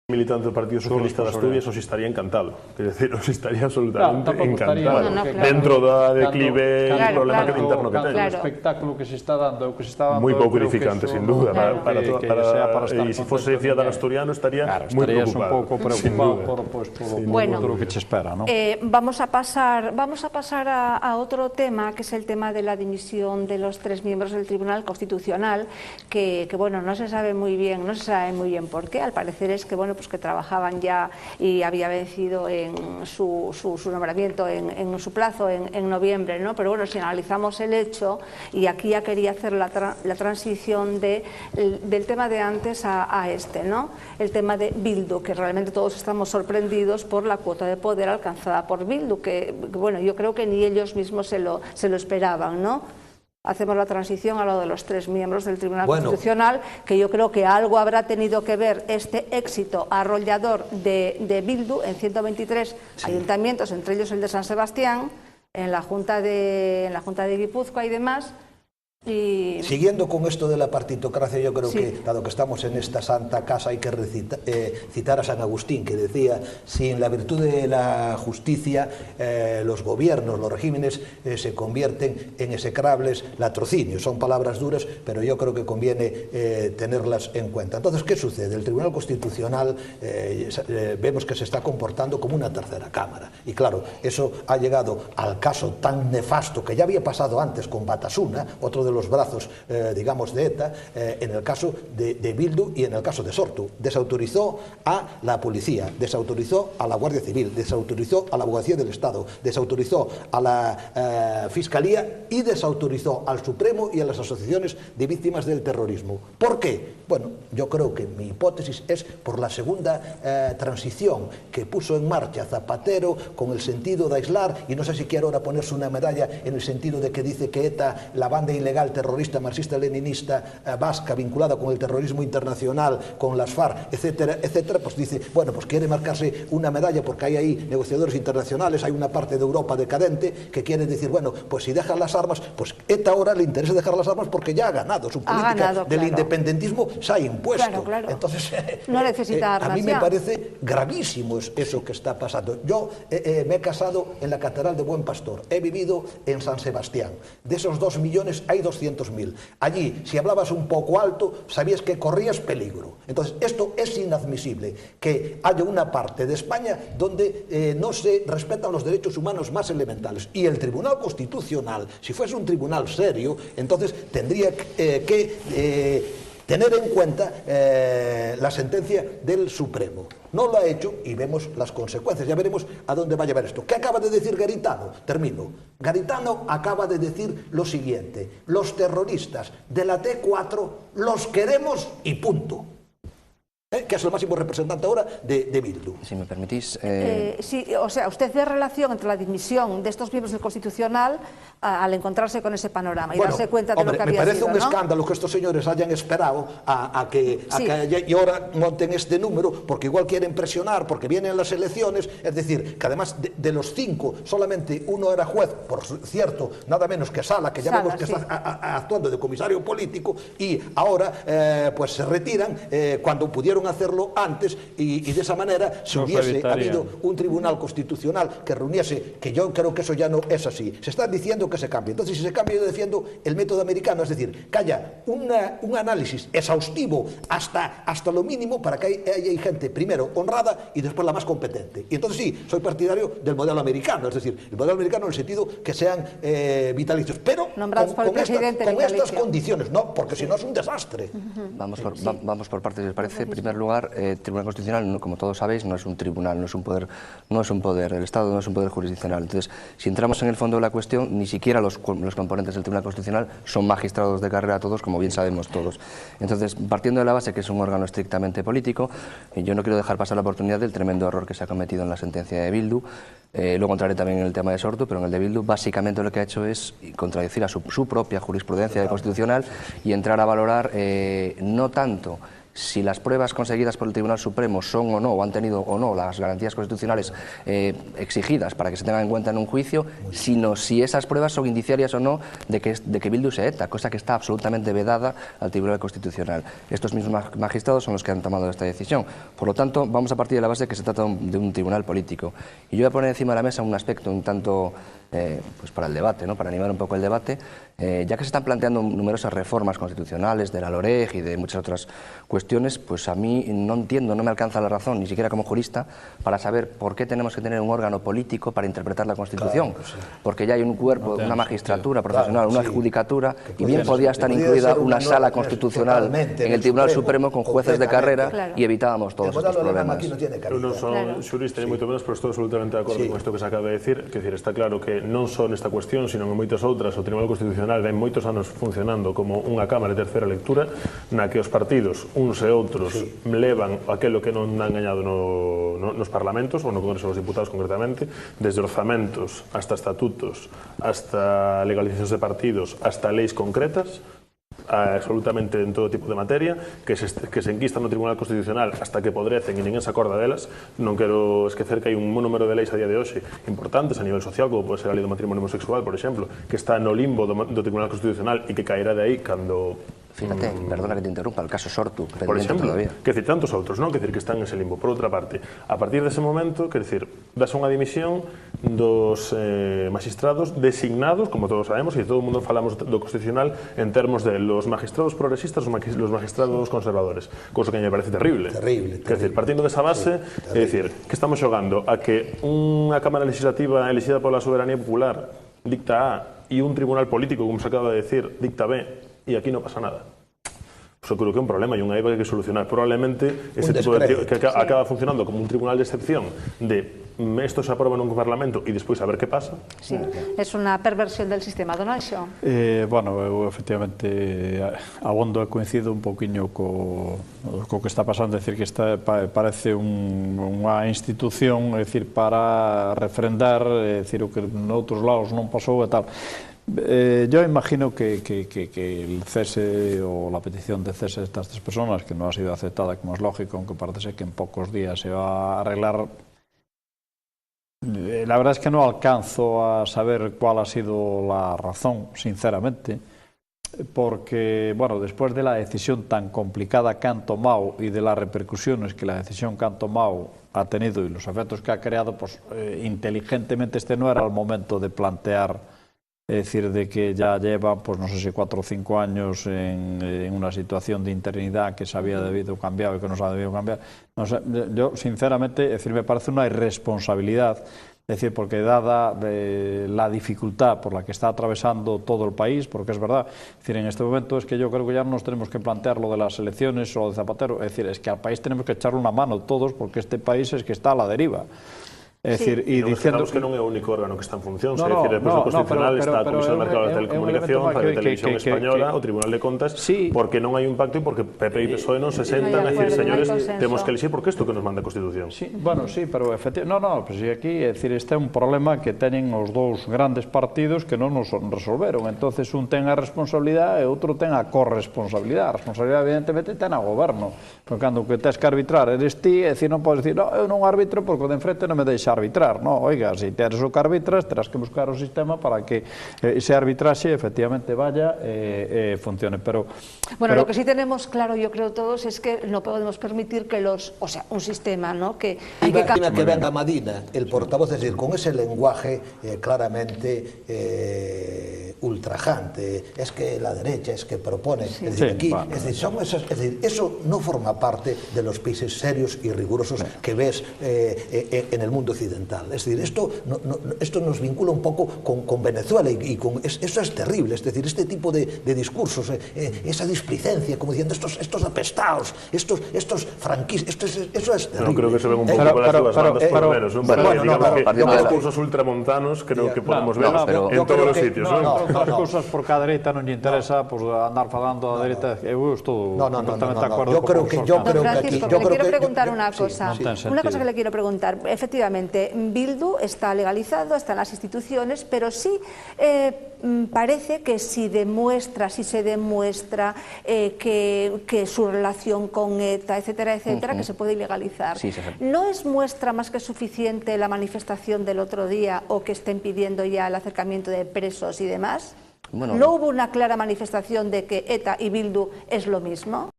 militante del Partido Socialista de Asturias os estaría encantado. Es decir, os estaría absolutamente encantado. Dentro da declive e problema interno que ten. O espectáculo que se está dando, moi pouco edificante, sin duda. E se fose Fiat Asturiano estaría moi preocupado. un pouco preocupado por lo que se espera, ¿no? Vamos a pasar a otro tema, que es el tema de la dimisión de los 3 miembros del Tribunal Constitucional, que bueno, no se sabe muy bien por qué. Al parecer es que, bueno, pues que trabajaban ya y había vencido en su nombramiento en su plazo en noviembre, ¿no? Pero bueno, si analizamos el hecho, y aquí ya quería hacer la transición del tema de antes a este, ¿no? El tema de Bildu, que realmente todos estamos sorprendidos por la cuota de poder alcanzada por Bildu, que bueno, yo creo que ni ellos mismos se lo esperaban, ¿no? Hacemos la transición a lo de los 3 miembros del Tribunal Constitucional, que yo creo que algo habrá tenido que ver este éxito arrollador de Bildu en 123 ayuntamientos, entre ellos el de San Sebastián, en la Junta de Guipúzcoa y demás. Y... Siguiendo con esto de la partitocracia, yo creo que, dado que estamos en esta santa casa, hay que citar a San Agustín, que decía: sin la virtud de la justicia, los gobiernos, los regímenes se convierten en execrables latrocinios. Son palabras duras, pero yo creo que conviene tenerlas en cuenta. Entonces, ¿qué sucede? El Tribunal Constitucional vemos que se está comportando como una tercera cámara. Y claro, eso ha llegado al caso tan nefasto que ya había pasado antes con Batasuna, otro de los brazos, digamos, de ETA, en el caso de Bildu y en el caso de Sortu. Desautorizó a la policía, desautorizó a la Guardia Civil, desautorizó a la Abogacía del Estado, desautorizó a la Fiscalía y desautorizó al Supremo y a las asociaciones de víctimas del terrorismo. ¿Por qué? Bueno, yo creo que mi hipótesis es por la segunda transición que puso en marcha Zapatero, con el sentido de aislar, y no sé si quiere ahora ponerse una medalla en el sentido de que dice que ETA, la banda ilegal terrorista marxista-leninista vasca vinculada con el terrorismo internacional, con las FARC, etcétera, etcétera, pues dice, bueno, pues quiere marcarse una medalla porque hay ahí negociadores internacionales, hay una parte de Europa decadente que quiere decir, bueno, pues si dejan las armas, pues ETA ahora le interesa dejar las armas porque ya ha ganado, su política del independentismo se ha impuesto. Entonces, no necesita armas. A mí me parece gravísimo eso que está pasando. Yo me he casado en la Catedral de Buen Pastor, he vivido en San Sebastián. De esos 2 millones hay 200.000. Allí, si hablabas un poco alto, sabías que corrías peligro. Entonces, esto es inadmisible, que haya una parte de España donde no se respetan los derechos humanos más elementales. Y el Tribunal Constitucional, si fuese un tribunal serio, entonces tendría que tener en cuenta la sentencia del Supremo. No lo ha hecho y vemos las consecuencias. Ya veremos a dónde va a llevar esto. ¿Qué acaba de decir Garitano? Termino. Garitano acaba de decir lo siguiente: los terroristas de la T4 los queremos y punto. Que es el máximo representante ahora de Bildu. Si me permitís... Sí, o sea, usted ve relación entre la dimisión de estos miembros del Constitucional al encontrarse con ese panorama y darse cuenta de lo que había sido, ¿no? Me parece un escándalo que estos señores hayan esperado a que y ahora monten este número, porque igual quieren presionar, porque vienen las elecciones. Es decir, que además de los 5, solamente uno era juez, por cierto, nada menos que Sala, que ya vemos que está actuando de comisario político, y ahora pues se retiran cuando pudieron hacerlo antes, y de esa manera si hubiese habido un Tribunal Constitucional que reuniese, que yo creo que eso ya no es así. Se está diciendo que se cambie. Entonces, si se cambia, yo defiendo el método americano, es decir, que haya un análisis exhaustivo hasta lo mínimo, para que haya gente primero honrada y después la más competente. Y entonces sí, soy partidario del modelo americano, es decir, el modelo americano en el sentido que sean vitalicios, pero con estas condiciones, no, porque si no es un desastre. Vamos por partes, ¿les parece? En primer lugar, el Tribunal Constitucional, como todos sabéis, no es un tribunal, no es un poder, el Estado no es un poder jurisdiccional. Entonces, si entramos en el fondo de la cuestión, ni siquiera los componentes del Tribunal Constitucional son magistrados de carrera todos, como bien sabemos todos. Entonces, partiendo de la base que es un órgano estrictamente político, yo no quiero dejar pasar la oportunidad del tremendo error que se ha cometido en la sentencia de Bildu. Luego entraré también en el tema de Sortu, pero en el de Bildu básicamente lo que ha hecho es contradecir a su propia jurisprudencia constitucional y entrar a valorar no tanto si las pruebas conseguidas por el Tribunal Supremo son o no, o han tenido o no las garantías constitucionales exigidas para que se tengan en cuenta en un juicio, sino si esas pruebas son indiciarias o no de que Bildu es ETA, cosa que está absolutamente vedada al Tribunal Constitucional. Estos mismos magistrados son los que han tomado esta decisión. Por lo tanto, vamos a partir de la base de que se trata de un tribunal político. Y yo voy a poner encima de la mesa un aspecto un tanto pues para el debate, ¿no? Para animar un poco el debate, ya que se están planteando numerosas reformas constitucionales de la LOREG y de muchas otras cuestiones, pues a mí no entiendo, no me alcanza la razón, ni siquiera como jurista, para saber por qué tenemos que tener un órgano político para interpretar la Constitución. Claro, sí. Porque ya hay un cuerpo, una magistratura profesional, una judicatura, y bien podía estar incluida una sala constitucional en el Tribunal Supremo con jueces de carrera y evitábamos todos estos problemas. Non son xuristas ni moito menos, pero estou absolutamente de acordo con isto que se acaba de decir. Que decir, está claro que non só nesta cuestión, sino en moitas outras, o Tribunal Constitucional ven moitos anos funcionando como unha cámara de terceira lectura na que os partidos, uns e outros, levan aquilo que non han gañado nos parlamentos, ou no Congreso dos Diputados concretamente, desde orzamentos, hasta estatutos, hasta legalizacións de partidos, hasta leis concretas, absolutamente en todo tipo de materia, que se enquistan no Tribunal Constitucional hasta que podrecen e ninguén se acorda delas. Non quero esquecer que hai un número de leis a día de hoxe importantes a nivel social, como pode ser a lei do matrimonio homosexual, por exemplo, que está no limbo do Tribunal Constitucional e que caerá de aí cando... Fíjate, perdona que te interrumpa, el caso Sortu, por exemplo, todavía. Que decir, tantos outros, non? Que decir, que están en ese limbo. Por outra parte, a partir dese momento, que decir, das unha dimisión dos magistrados designados, como todos sabemos, e todo o mundo falamos do Constitucional en termos de los magistrados progresistas ou los magistrados conservadores, cousa que me parece terrible. Terrible. Que decir, partindo desa base, é dicir, que estamos xogando a que unha Cámara Legislativa elegida pola soberanía popular dicta A e un tribunal político, como se acaba de decir, dicta B, e aquí non pasa nada. Pues eu creo que é un problema e unha EVA que hai que solucionar. Probablemente ese tipo de que acaba funcionando como un tribunal de excepción de esto se aprueba nun parlamento e despois a ver que pasa. Sí, es unha perversión del sistema, don Anxo. Bueno, eu efectivamente abondo e coincido un pouquiño co que está pasando, é dicir, que parece unha institución, é dicir, para refrendar, é dicir, o que noutros lados non pasou e tal. Yo imagino que el cese o la petición de cese de estas tres personas, que no ha sido aceptada como es lógico, aunque parece ser que en pocos días se va a arreglar, la verdad es que no alcanzo a saber cuál ha sido la razón, sinceramente, porque, bueno, después de la decisión tan complicada que han tomado y de las repercusiones que la decisión que han tomado ha tenido y los efectos que ha creado, pues inteligentemente este no era el momento de plantear. Es decir, de que ya lleva, pues no sé si 4 o 5 años en una situación de interinidad que se había debido cambiar y que no se ha debido cambiar. No sé, yo, sinceramente, es decir, me parece una irresponsabilidad. Es decir, porque dada la dificultad por la que está atravesando todo el país, porque es verdad, es decir, en este momento es que yo creo que ya no nos tenemos que plantear lo de las elecciones o de Zapatero, es decir, es que al país tenemos que echarle una mano todos porque este país es que está a la deriva. É dicir, e diciendo que non é o único órgano que está en función, é dicir, el proceso constitucional está a Comisión de Mercado de Telecomunicación, a Televisión Española, o Tribunal de Contas, porque non hai un pacto e porque PP e PSOE non se sentan a decir, señores, temos que elegir porque isto que nos manda a Constitución. Bueno, sí, pero efectivamente, pues aquí, é dicir, este é un problema que teñen os dous grandes partidos que non nos resolveron, entonces un ten a responsabilidade e outro ten a corresponsabilidade. A responsabilidade, evidentemente, ten a goberno, porque cando que tes que arbitrar eres ti, é dicir, non podes dicir, no, eu non arbitro porque o de enfrente non me deixa arbitrar, no, oiga, si teres o que arbitras, terás que buscar o sistema para que ese arbitraxe efectivamente vaya e funcione, pero... Bueno, lo que sí tenemos claro, yo creo todos, es que no podemos permitir que o sea, un sistema, ¿no?, que... Imagina que venga Madina, el portavoz, es decir, con ese lenguaje claramente ultrajante, es que la derecha, es que propone, es decir, aquí, es decir, son esas, es decir, eso no forma parte de los países serios y rigurosos que ves en el mundo occidental. Es decir, esto nos vincula un poco con Venezuela y eso es terrible. Es decir, este tipo de discursos, esa displicencia, como diciendo estos apestados, estos franquistas, eso es terrible. No, creo que se ven un poco por las dos bandas, por lo menos. Digamos, discursos ultramontanos creo que podemos ver en todos los sitios. Otras cosas porque a dereita non lle interesa andar falando a dereita. Eu estou completamente de acuerdo con Francisco. Francisco, le quiero preguntar una cosa. Una cosa que le quiero preguntar. Efectivamente, efectivamente, Bildu está legalizado, está en las instituciones, pero sí parece que si se demuestra que su relación con ETA, etcétera, etcétera, que se puede ilegalizar. Sí, ¿No es muestra más que suficiente la manifestación del otro día o que estén pidiendo ya el acercamiento de presos y demás? Bueno, ¿No hubo una clara manifestación de que ETA y Bildu es lo mismo?